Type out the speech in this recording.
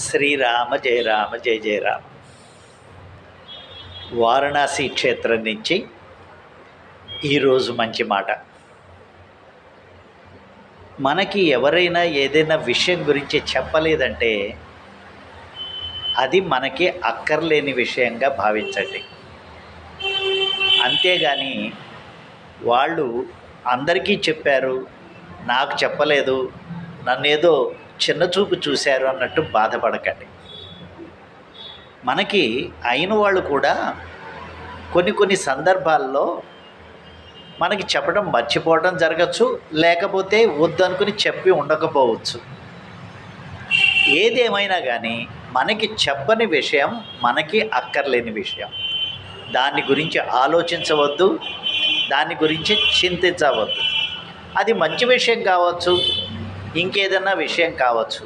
శ్రీరామ జయ రామ జయ జయ రామ. వారణాసి క్షేత్రం నుంచి ఈరోజు మంచి మాట. మనకి ఎవరైనా ఏదైనా విషయం గురించి చెప్పలేదంటే అది మనకి అక్కర్లేని విషయంగా భావించండి. అంతేగాని వాళ్ళు అందరికీ చెప్పారు, నాకు చెప్పలేదు, నన్నేదో చిన్నచూపు చూశారు అన్నట్టు బాధపడకండి. మనకి అయిన వాళ్ళు కూడా కొన్ని సందర్భాల్లో మనకి చెప్పడం మర్చిపోవడం జరగచ్చు, లేకపోతే వద్దనుకుని చెప్పి ఉండకపోవచ్చు. ఏదేమైనా కానీ మనకి చెప్పని విషయం మనకి అక్కర్లేని విషయం. దాని గురించి ఆలోచించవద్దు, దాని గురించి చింతించవద్దు. అది మంచి విషయం కావచ్చు, ఇంకేదన్నా విషయం కావచ్చు.